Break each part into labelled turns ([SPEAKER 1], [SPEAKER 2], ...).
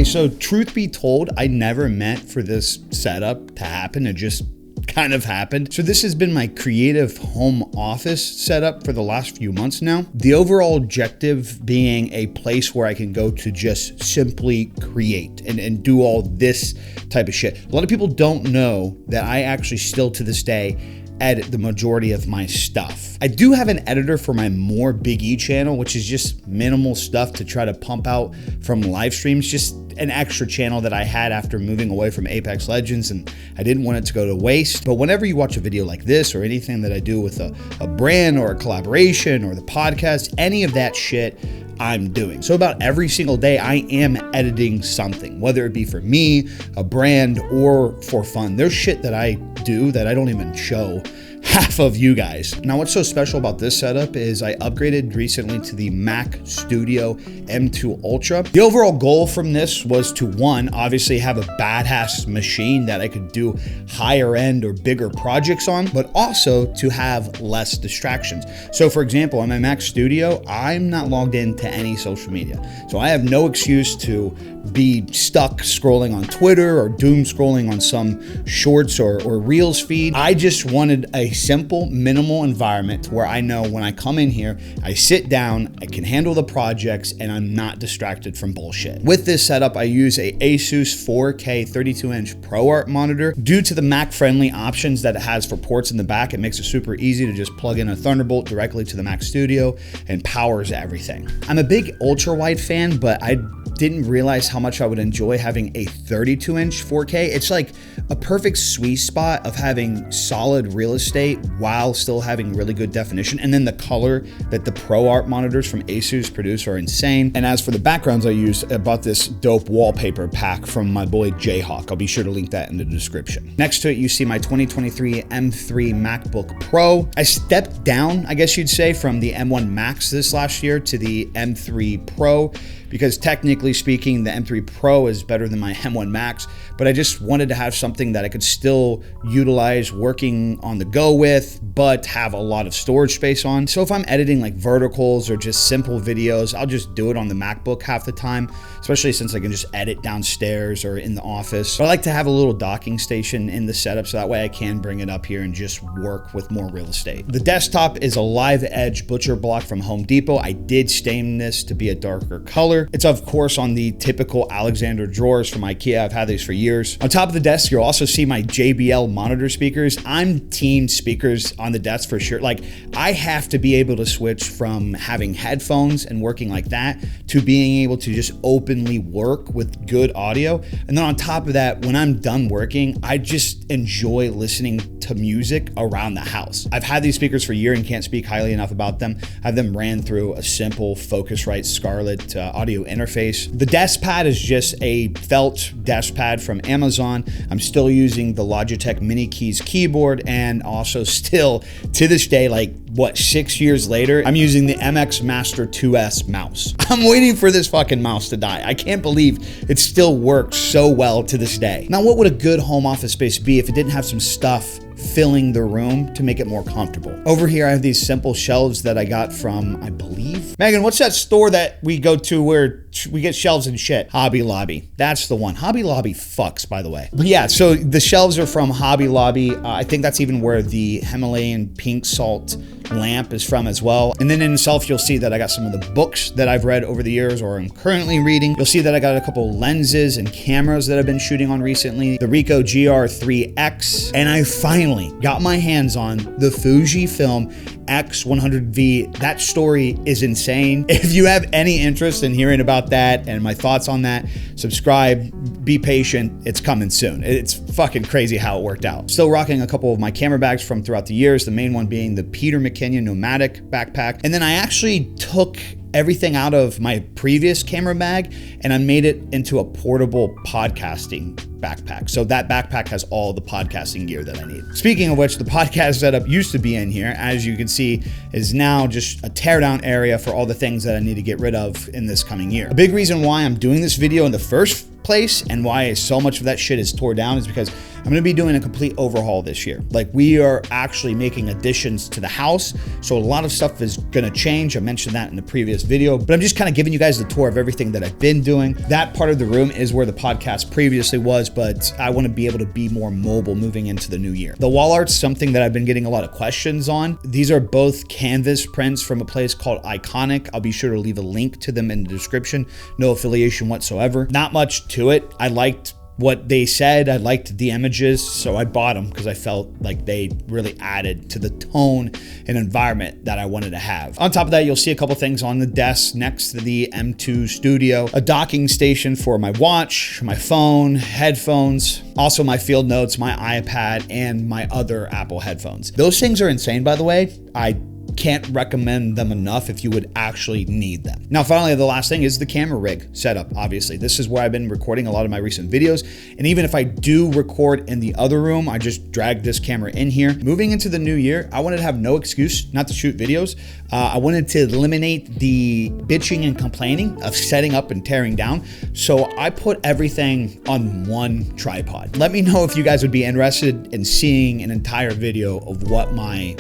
[SPEAKER 1] Okay, so truth be told, I never meant for this setup to happen. It just kind of happened. So this has been my creative home office setup for the last few months now. The overall objective being a place where I can go to just simply create and do all this type of shit. A lot of people don't know that I actually still to this day edit the majority of my stuff. I do have an editor for my More Big E channel, which is just minimal stuff to try to pump out from live streams, just an extra channel that I had after moving away from Apex Legends, and I didn't want it to go to waste. But whenever you watch a video like this or anything that I do with a brand or a collaboration or the podcast, any of that shit I'm doing. So about every single day, I am editing something, whether it be for me, a brand, or for fun. There's shit that I do that I don't even show half of you guys. Now, what's so special about this setup is I upgraded recently to the Mac Studio M2 Ultra. The overall goal from this was to, one, obviously have a badass machine that I could do higher end or bigger projects on, but also to have less distractions. So for example, on my Mac Studio, I'm not logged into any social media. So I have no excuse to be stuck scrolling on Twitter or doom scrolling on some shorts or Reels feed. I just wanted a simple, minimal environment where I know when I come in here, I sit down, I can handle the projects, and I'm not distracted from bullshit. With this setup, I use a Asus 4K 32-inch ProArt monitor. Due to the Mac-friendly options that it has for ports in the back, it makes it super easy to just plug in a Thunderbolt directly to the Mac Studio and powers everything. I'm a big ultra-wide fan, but I didn't realize how much I would enjoy having a 32-inch 4K. It's like a perfect sweet spot of having solid real estate while still having really good definition. And then the color that the ProArt monitors from Asus produce are insane. And as for the backgrounds I use, I bought this dope wallpaper pack from my boy Jayhawk. I'll be sure to link that in the description. Next to it, you see my 2023 M3 MacBook Pro. I stepped down, I guess you'd say, from the M1 Max this last year to the M3 Pro, because technically speaking, the M3 Pro is better than my M1 Max, but I just wanted to have something that I could still utilize working on the go with, but have a lot of storage space on. So if I'm editing like verticals or just simple videos, I'll just do it on the MacBook half the time, especially since I can just edit downstairs or in the office. But I like to have a little docking station in the setup so that way I can bring it up here and just work with more real estate. The desktop is a Live Edge butcher block from Home Depot. I did stain this to be a darker color. It's of course on the typical Alexander drawers from IKEA. I've had these for years. On top of the desk, you'll also see my JBL monitor speakers. I'm team speakers on the desk for sure. Like, I have to be able to switch from having headphones and working like that to being able to just openly work with good audio. And then on top of that, when I'm done working, I just enjoy listening to music around the house. I've had these speakers for a year and can't speak highly enough about them. I have them ran through a simple Focusrite Scarlett audio interface. The desk pad is just a felt desk pad from Amazon. I'm still using the Logitech Mini Keys keyboard, and also still to this day, like what, 6 years later, I'm using the MX Master 2S mouse. I'm waiting for this fucking mouse to die. I can't believe it still works so well to this day. Now, what would a good home office space be if it didn't have some stuff filling the room to make it more comfortable? Over here, I have these simple shelves that I got from, I believe, Megan, what's that store that we go to where we get shelves and shit? Hobby Lobby. That's the one. Hobby Lobby fucks, by the way. But yeah, so the shelves are from Hobby Lobby. I think that's even where the Himalayan pink salt lamp is from as well. And then in itself, you'll see that I got some of the books that I've read over the years or I'm currently reading. You'll see that I got a couple lenses and cameras that I've been shooting on recently. The Ricoh GR3X. And I finally got my hands on the Fujifilm X100V. That story is insane. If you have any interest in hearing about that and my thoughts on that, subscribe, be patient, it's coming soon. It's fucking crazy how it worked out. Still rocking a couple of my camera bags from throughout the years, the main one being the Peter McKinnon Nomadic backpack. And then I actually took everything out of my previous camera bag and I made it into a portable podcasting backpack. So that backpack has all the podcasting gear that I need. Speaking of which, the podcast setup used to be in here, as you can see, is now just a teardown area for all the things that I need to get rid of in this coming year. A big reason why I'm doing this video in the first place and why so much of that shit is tore down is because I'm gonna be doing a complete overhaul this year. Like, we are actually making additions to the house, so a lot of stuff is gonna change. I mentioned that in the previous video, but I'm just kind of giving you guys the tour of everything that I've been doing. That part of the room is where the podcast previously was, but I want to be able to be more mobile moving into the new year. The wall art's something that I've been getting a lot of questions on. These are both canvas prints from a place called Iconic. I'll be sure to leave a link to them in the description. No affiliation whatsoever. Not much to it. I liked what they said. I liked the images, so I bought them because I felt like they really added to the tone and environment that I wanted to have. On top of that, you'll see a couple things on the desk next to the M2 Studio, a docking station for my watch, my phone, headphones, also my field notes, my iPad, and my other Apple headphones. Those things are insane, by the way. I can't recommend them enough if you would actually need them. Now, finally, the last thing is the camera rig setup. Obviously, this is where I've been recording a lot of my recent videos. And even if I do record in the other room, I just drag this camera in here. Moving into the new year, I wanted to have no excuse not to shoot videos. I wanted to eliminate the bitching and complaining of setting up and tearing down. So I put everything on one tripod. Let me know if you guys would be interested in seeing an entire video of what my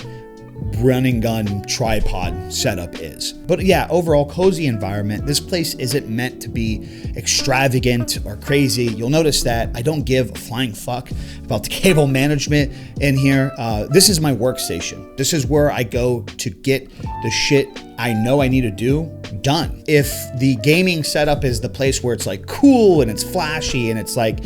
[SPEAKER 1] run and gun tripod setup is. But yeah, overall cozy environment. This place isn't meant to be extravagant or crazy. You'll notice that I don't give a flying fuck about the cable management in here. This is my workstation. This is where I go to get the shit I know I need to do done. If the gaming setup is the place where it's like cool and it's flashy and it's like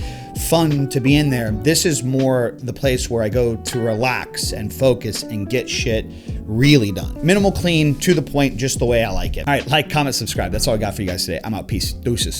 [SPEAKER 1] fun to be in there, this is more the place where I go to relax and focus and get shit really done. Minimal, clean, to the point, just the way I like it. All right, like, comment, subscribe. That's all I got for you guys today. I'm out. Peace. Deuces.